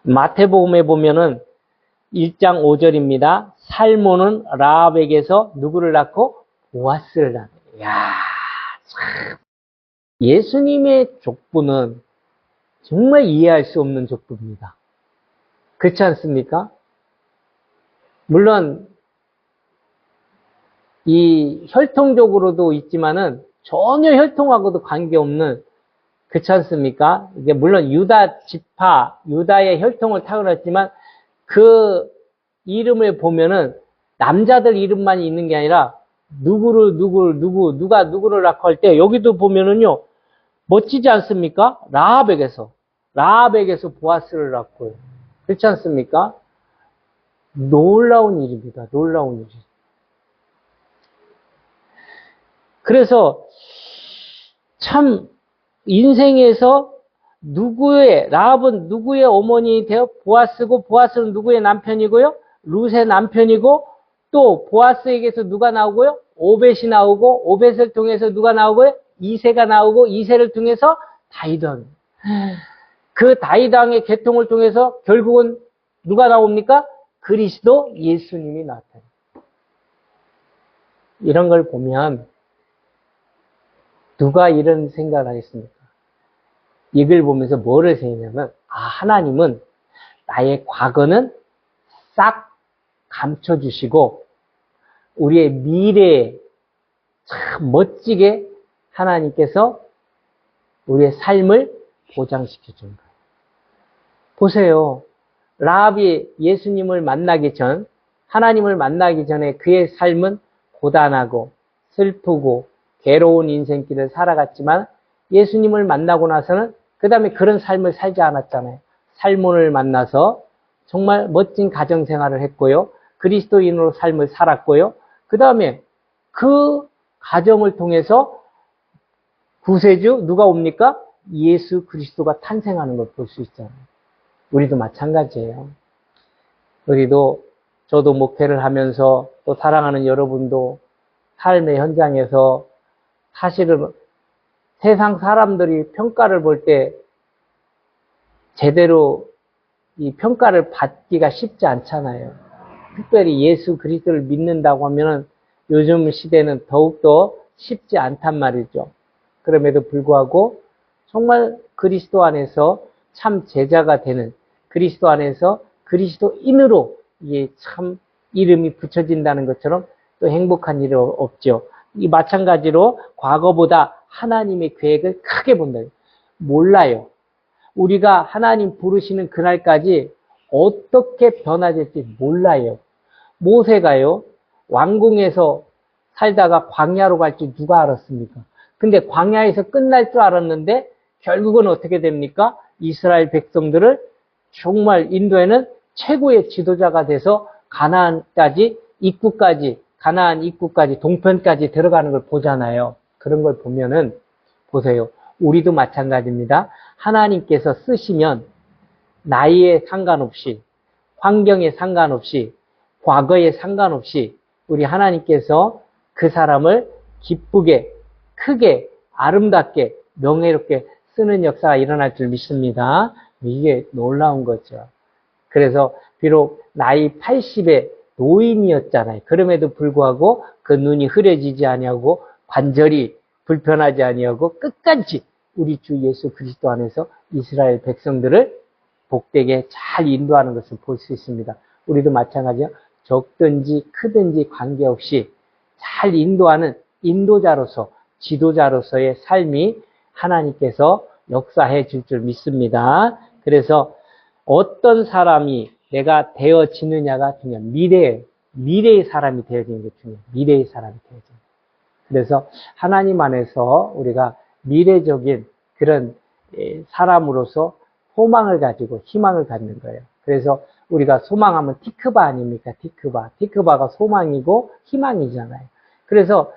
마태복음에 보면은 1장 5절입니다. 살몬은 라합에게서 누구를 낳고 보아스를 낳아요. 이야, 참. 예수님의 족보는 정말 이해할 수 없는 족보입니다. 그렇지 않습니까? 물론 이 혈통적으로도 있지만은 전혀 혈통하고도 관계없는 그렇지 않습니까? 이게 물론 유다 지파, 유다의 혈통을 타고났지만 그 이름을 보면은 남자들 이름만 있는 게 아니라 누가 누구를 낳고 할 때 여기도 보면은요 멋지지 않습니까? 라합에게서 보아스를 낳고요. 그렇지 않습니까? 놀라운 일입니다. 놀라운 일. 그래서 참 인생에서 라합은 누구의 어머니 되어 보아스고 보아스는 누구의 남편이고요? 룻의 남편이고 또 보아스에게서 누가 나오고요? 오벳이 나오고 오벳을 통해서 누가 나오고요? 이새가 나오고 이새를 통해서 다윗 왕. 그 다윗 왕의 계통을 통해서 결국은 누가 나옵니까? 그리스도 예수님이 나타나요. 이런 걸 보면 누가 이런 생각을 하겠습니까? 이걸 보면서 뭐를 생각하냐면 하나님은 나의 과거는 싹 감춰주시고 우리의 미래에 참 멋지게 하나님께서 우리의 삶을 보장시켜 준 거예요. 보세요. 라합이 예수님을 만나기 전, 하나님을 만나기 전에 그의 삶은 고단하고 슬프고 괴로운 인생길을 살아갔지만 예수님을 만나고 나서는 그 다음에 그런 삶을 살지 않았잖아요. 살몬을 만나서 정말 멋진 가정생활을 했고요. 그리스도인으로 삶을 살았고요. 그 다음에 그 가정을 통해서 구세주 누가 옵니까? 예수 그리스도가 탄생하는 걸 볼 수 있잖아요. 우리도 마찬가지예요. 저도 목회를 하면서 또 사랑하는 여러분도 삶의 현장에서 사실은 세상 사람들이 평가를 볼 때 제대로 이 평가를 받기가 쉽지 않잖아요. 특별히 예수 그리스도를 믿는다고 하면은 요즘 시대는 더욱더 쉽지 않단 말이죠. 그럼에도 불구하고 정말 그리스도 안에서 참 제자가 되는 그리스도 안에서 그리스도인으로 이게 참 이름이 붙여진다는 것처럼 또 행복한 일은 없죠. 이 마찬가지로 과거보다 하나님의 계획을 크게 본다. 몰라요. 우리가 하나님 부르시는 그날까지 어떻게 변화될지 몰라요. 모세가요, 왕궁에서 살다가 광야로 갈지 누가 알았습니까? 근데 광야에서 끝날 줄 알았는데 결국은 어떻게 됩니까? 이스라엘 백성들을 정말 인도에는 최고의 지도자가 돼서 가나안 입구까지 동편까지 들어가는 걸 보잖아요. 그런 걸 보면은 보세요. 우리도 마찬가지입니다. 하나님께서 쓰시면 나이에 상관없이, 환경에 상관없이, 과거에 상관없이 우리 하나님께서 그 사람을 기쁘게, 크게, 아름답게, 명예롭게 쓰는 역사가 일어날 줄 믿습니다. 이게 놀라운 거죠. 그래서 비록 나이 80의 노인이었잖아요. 그럼에도 불구하고 그 눈이 흐려지지 아니하고 관절이 불편하지 아니하고 끝까지 우리 주 예수 그리스도 안에서 이스라엘 백성들을 복되게 잘 인도하는 것을 볼 수 있습니다. 우리도 마찬가지요. 적든지 크든지 관계없이 잘 인도하는 인도자로서 지도자로서의 삶이 하나님께서 역사해 줄 줄 믿습니다. 그래서 어떤 사람이 내가 되어지느냐가 중요해요. 미래의 사람이 되어지는 게 중요해요. 미래의 사람이 되어지는 게. 그래서 하나님 안에서 우리가 미래적인 그런 사람으로서 소망을 가지고 희망을 갖는 거예요. 그래서 우리가 소망하면 티크바 아닙니까? 티크바가 소망이고 희망이잖아요. 그래서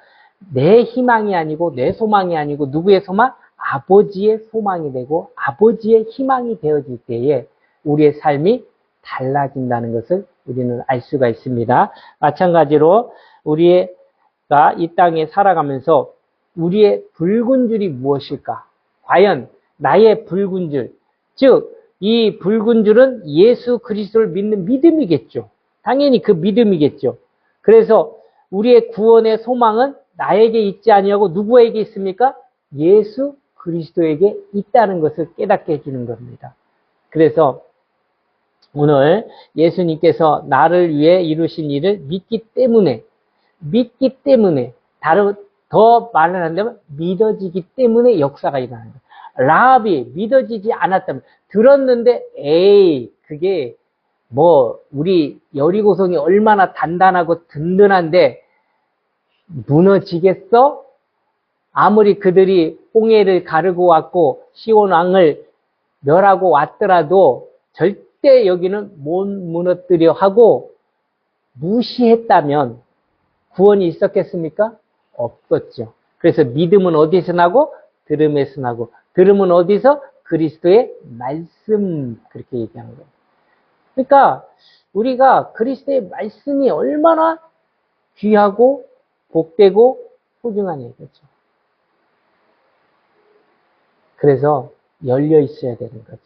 내 희망이 아니고 내 소망이 아니고 누구의 소망? 아버지의 소망이 되고 아버지의 희망이 되어질 때에 우리의 삶이 달라진다는 것을 우리는 알 수가 있습니다. 마찬가지로 우리가 이 땅에 살아가면서 우리의 붉은 줄이 무엇일까? 과연 나의 붉은 줄, 즉 이 붉은 줄은 예수 그리스도를 믿는 믿음이겠죠. 당연히 그 믿음이겠죠. 그래서 우리의 구원의 소망은 나에게 있지 아니하고 누구에게 있습니까? 예수 그리스도에게 있다는 것을 깨닫게 해주는 겁니다. 그래서 오늘 예수님께서 나를 위해 이루신 일을 믿기 때문에 더 말을 한다면 믿어지기 때문에 역사가 일어나는 거예요. 라합이 믿어지지 않았다면 들었는데 그게 우리 여리고성이 얼마나 단단하고 든든한데 무너지겠어? 아무리 그들이 홍해를 가르고 왔고 시온 왕을 멸하고 왔더라도 절대 여기는 못 무너뜨려 하고 무시했다면 구원이 있었겠습니까? 없었죠. 그래서 믿음은 어디서 나고? 들음에서 나고. 들음은 어디서? 그리스도의 말씀. 그렇게 얘기하는 거예요. 그러니까 우리가 그리스도의 말씀이 얼마나 귀하고 복되고 소중한 얘기죠. 그래서 열려 있어야 되는 거죠.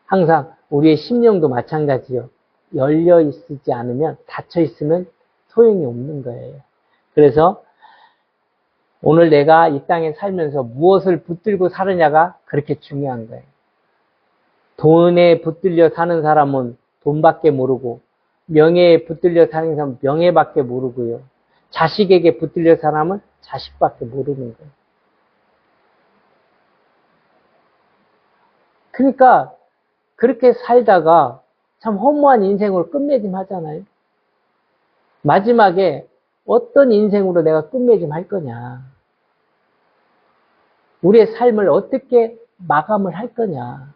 항상 우리의 심령도 마찬가지요. 열려 있지 않으면 닫혀 있으면 소용이 없는 거예요. 그래서 오늘 내가 이 땅에 살면서 무엇을 붙들고 사느냐가 그렇게 중요한 거예요. 돈에 붙들려 사는 사람은 돈밖에 모르고 명예에 붙들려 사는 사람은 명예밖에 모르고요. 자식에게 붙들려 사는 사람은 자식밖에 모르는 거예요. 그러니까 그렇게 살다가 참 허무한 인생으로 끝맺음 하잖아요. 마지막에 어떤 인생으로 내가 끝맺음 할 거냐. 우리의 삶을 어떻게 마감을 할 거냐.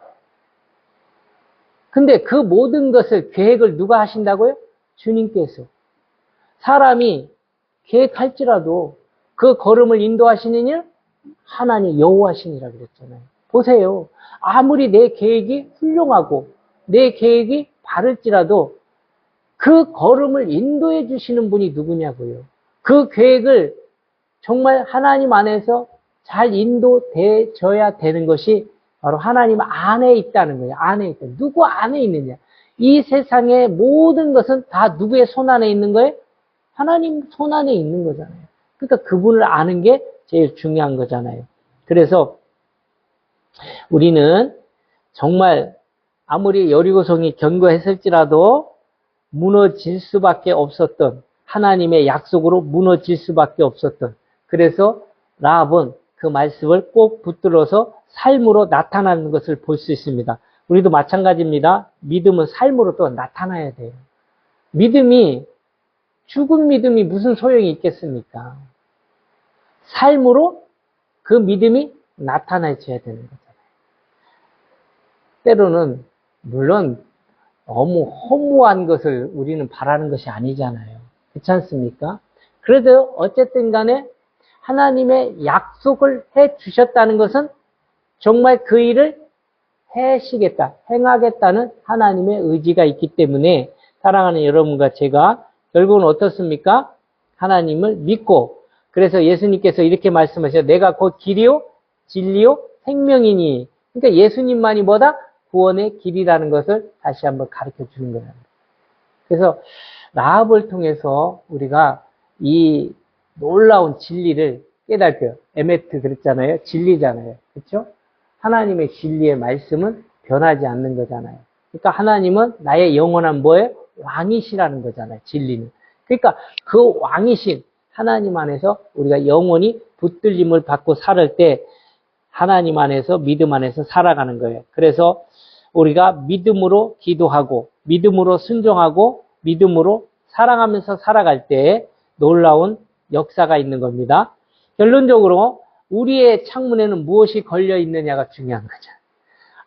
근데 그 모든 것을 계획을 누가 하신다고요? 주님께서. 사람이 계획할지라도 그 걸음을 인도하시는 일 하나님 여호와시니라 그랬잖아요. 보세요. 아무리 내 계획이 훌륭하고 내 계획이 바를지라도 그 걸음을 인도해 주시는 분이 누구냐고요. 그 계획을 정말 하나님 안에서 잘 인도되어야 되는 것이 바로 하나님 안에 있다는 거예요. 안에 있다. 누구 안에 있느냐. 이 세상의 모든 것은 다 누구의 손 안에 있는 거예요? 하나님 손 안에 있는 거잖아요. 그러니까 그분을 아는 게 제일 중요한 거잖아요. 그래서 우리는 정말 아무리 여리고성이 견고했을지라도 무너질 수밖에 없었던 하나님의 약속으로 무너질 수밖에 없었던 그래서 라합은 그 말씀을 꼭 붙들어서 삶으로 나타나는 것을 볼 수 있습니다. 우리도 마찬가지입니다. 믿음은 삶으로 또 나타나야 돼요. 믿음이 죽은 믿음이 무슨 소용이 있겠습니까? 삶으로 그 믿음이 나타나줘야 되는 거잖아요. 때로는 물론 너무 허무한 것을 우리는 바라는 것이 아니잖아요. 그렇지 않습니까? 그래도 어쨌든 간에 하나님의 약속을 해 주셨다는 것은 정말 그 일을 해시겠다, 행하겠다는 하나님의 의지가 있기 때문에 사랑하는 여러분과 제가 결국은 어떻습니까? 하나님을 믿고, 그래서 예수님께서 이렇게 말씀하셔요. 내가 곧 길이요, 진리요, 생명이니. 그러니까 예수님만이 뭐다? 구원의 길이라는 것을 다시 한번 가르쳐 주는 거예요. 그래서 라합을 통해서 우리가 이 놀라운 진리를 깨닫고요. 에메트 그랬잖아요. 진리잖아요. 그렇죠? 하나님의 진리의 말씀은 변하지 않는 거잖아요. 그러니까 하나님은 나의 영원한 뭐예요? 왕이시라는 거잖아요. 진리는. 그러니까 그 왕이신 하나님 안에서 우리가 영원히 붙들림을 받고 살을 때 하나님 안에서 믿음 안에서 살아가는 거예요. 그래서 우리가 믿음으로 기도하고 믿음으로 순종하고 믿음으로 사랑하면서 살아갈 때 놀라운 역사가 있는 겁니다. 결론적으로 우리의 창문에는 무엇이 걸려 있느냐가 중요한 거죠.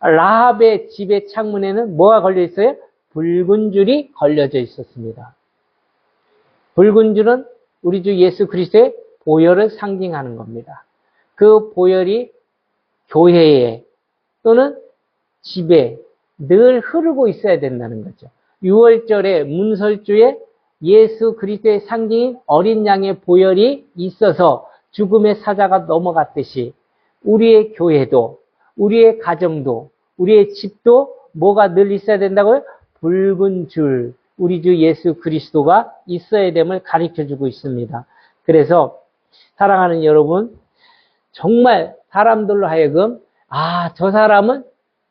라합의 집의 창문에는 뭐가 걸려 있어요? 붉은 줄이 걸려져 있었습니다. 붉은 줄은 우리 주 예수 그리스도의 보혈을 상징하는 겁니다. 그 보혈이 교회에 또는 집에 늘 흐르고 있어야 된다는 거죠. 6월절에 문설주에 예수 그리스도의 상징인 어린 양의 보혈이 있어서 죽음의 사자가 넘어갔듯이 우리의 교회도, 우리의 가정도, 우리의 집도 뭐가 늘 있어야 된다고요? 붉은 줄, 우리 주 예수 그리스도가 있어야 됨을 가르쳐주고 있습니다. 그래서 사랑하는 여러분, 정말 사람들로 하여금 저 사람은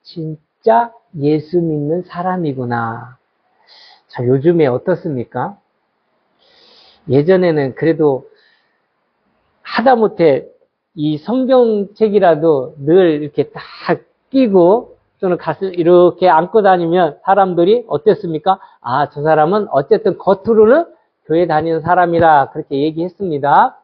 진짜 예수 믿는 사람이구나. 자, 요즘에 어떻습니까? 예전에는 그래도 하다못해 이 성경책이라도 늘 이렇게 딱 끼고 또는 가슴 이렇게 안고 다니면 사람들이 어땠습니까? 저 사람은 어쨌든 겉으로는 교회 다니는 사람이라 그렇게 얘기했습니다.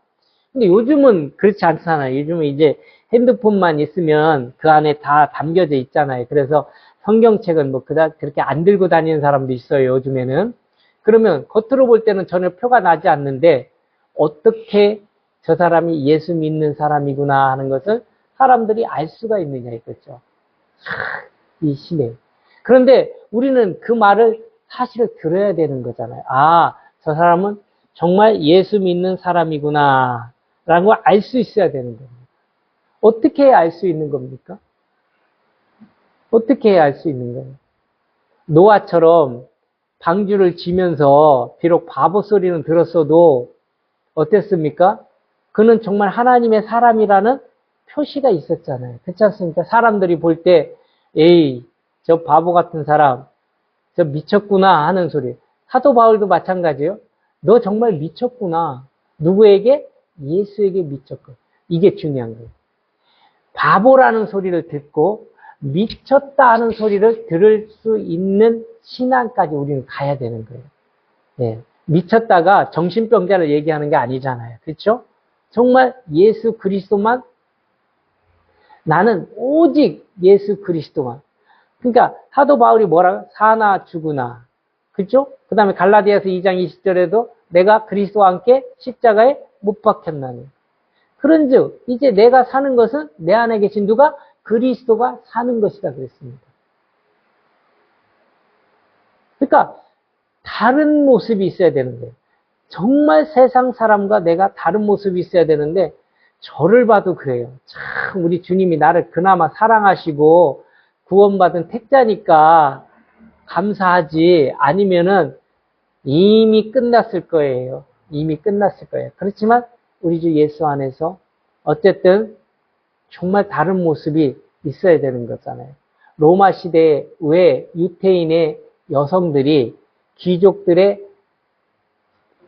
근데 요즘은 그렇지 않잖아요. 요즘은 이제 핸드폰만 있으면 그 안에 다 담겨져 있잖아요. 그래서 성경책은 뭐 그다지 그렇게 안 들고 다니는 사람도 있어요. 요즘에는. 그러면 겉으로 볼 때는 전혀 표가 나지 않는데 어떻게 저 사람이 예수 믿는 사람이구나 하는 것을 사람들이 알 수가 있느냐 이거죠. 이 심해. 그런데 우리는 그 말을 사실을 들어야 되는 거잖아요. 저 사람은 정말 예수 믿는 사람이구나 라는 걸 알 수 있어야 되는 겁니다. 어떻게 해야 알 수 있는 겁니까? 어떻게 해야 알 수 있는 거예요? 노아처럼 방주를 지면서 비록 바보 소리는 들었어도 어땠습니까? 그는 정말 하나님의 사람이라는 표시가 있었잖아요. 그렇지 않습니까? 사람들이 볼 때 에이 저 바보 같은 사람 저 미쳤구나 하는 소리. 사도 바울도 마찬가지예요. 너 정말 미쳤구나. 누구에게? 예수에게 미쳤고. 이게 중요한 거예요. 바보라는 소리를 듣고 미쳤다 하는 소리를 들을 수 있는 신앙까지 우리는 가야 되는 거예요. 네. 미쳤다가 정신병자를 얘기하는 게 아니잖아요. 그렇죠? 정말 예수 그리스도만 나는 오직 예수 그리스도만. 그러니까 사도 바울이 뭐라고? 사나 죽으나. 그렇죠? 그 다음에 갈라디아서 2장 20절에도 내가 그리스도와 함께 십자가에 못 박혔나니. 그런즉 이제 내가 사는 것은 내 안에 계신 누가? 그리스도가 사는 것이다 그랬습니다. 그러니까 다른 모습이 있어야 되는 거예요. 정말 세상 사람과 내가 다른 모습이 있어야 되는데 저를 봐도 그래요. 참 우리 주님이 나를 그나마 사랑하시고 구원받은 택자니까 감사하지 아니면은 이미 끝났을 거예요. 이미 끝났을 거예요. 그렇지만 우리 주 예수 안에서 어쨌든 정말 다른 모습이 있어야 되는 거잖아요. 로마 시대에 왜 유태인의 여성들이 귀족들의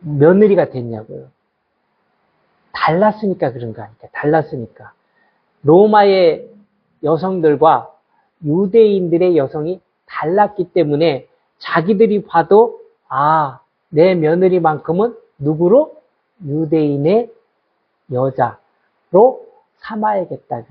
며느리가 됐냐고요. 달랐으니까 그런 거 아닙니까? 달랐으니까. 로마의 여성들과 유대인들의 여성이 달랐기 때문에 자기들이 봐도 내 며느리만큼은 누구로? 유대인의 여자로 삼아야겠다.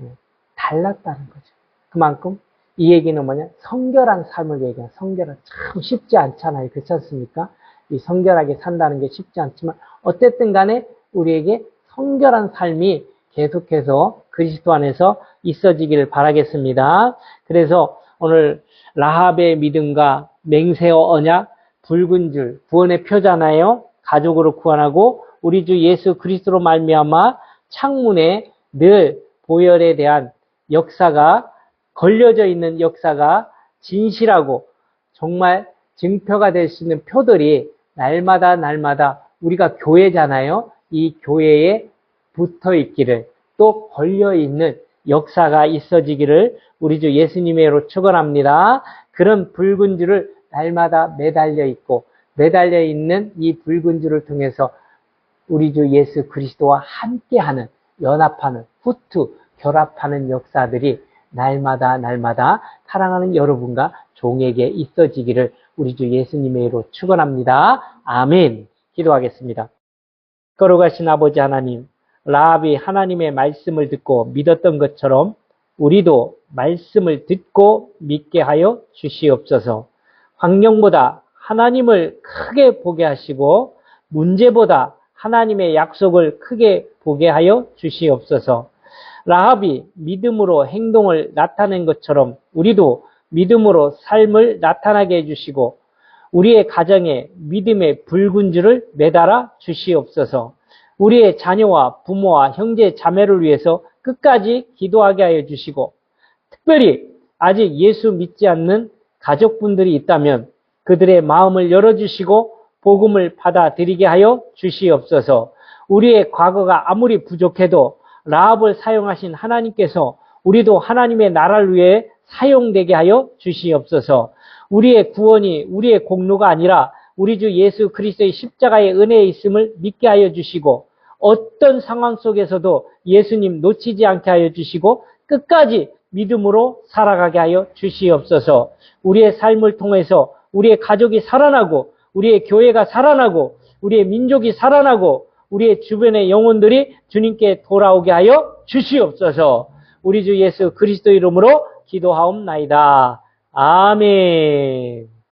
달랐다는 거죠. 그만큼 이 얘기는 뭐냐? 성결한 삶을 얘기하는 성결한 참 쉽지 않잖아요. 그렇지 않습니까? 이 성결하게 산다는 게 쉽지 않지만 어쨌든 간에 우리에게 성결한 삶이 계속해서 그리스도 안에서 있어지기를 바라겠습니다. 그래서 오늘 라합의 믿음과 맹세의 언약, 붉은 줄, 구원의 표잖아요. 가족으로 구원하고 우리 주 예수 그리스도로 말미암아 창문에 늘 보혈에 대한 역사가 걸려져 있는 역사가 진실하고 정말 증표가 될 수 있는 표들이 날마다 우리가 교회잖아요. 이 교회에 붙어 있기를 또 걸려 있는 역사가 있어지기를 우리 주 예수님의 이름으로 축원합니다. 그런 붉은 줄을 날마다 매달려 있고 매달려 있는 이 붉은 줄을 통해서 우리 주 예수 그리스도와 함께하는 연합하는 후투 결합하는 역사들이 날마다 사랑하는 여러분과 종에게 있어지기를 우리 주 예수님의 이름으로 축원합니다. 아멘. 기도하겠습니다. 거룩하신 아버지 하나님, 라합이 하나님의 말씀을 듣고 믿었던 것처럼 우리도 말씀을 듣고 믿게 하여 주시옵소서. 환경보다 하나님을 크게 보게 하시고 문제보다 하나님의 약속을 크게 보게 하여 주시옵소서. 라합이 믿음으로 행동을 나타낸 것처럼 우리도 믿음으로 삶을 나타나게 해주시고 우리의 가정에 믿음의 붉은 줄을 매달아 주시옵소서. 우리의 자녀와 부모와 형제 자매를 위해서 끝까지 기도하게 하여 주시고 특별히 아직 예수 믿지 않는 가족분들이 있다면 그들의 마음을 열어주시고 복음을 받아들이게 하여 주시옵소서. 우리의 과거가 아무리 부족해도 라합을 사용하신 하나님께서 우리도 하나님의 나라를 위해 사용되게 하여 주시옵소서. 우리의 구원이 우리의 공로가 아니라 우리 주 예수 그리스도의 십자가의 은혜에 있음을 믿게 하여 주시고 어떤 상황 속에서도 예수님 놓치지 않게 하여 주시고 끝까지 믿음으로 살아가게 하여 주시옵소서. 우리의 삶을 통해서 우리의 가족이 살아나고 우리의 교회가 살아나고 우리의 민족이 살아나고 우리의 주변의 영혼들이 주님께 돌아오게 하여 주시옵소서. 우리 주 예수 그리스도 이름으로 기도하옵나이다. 아멘.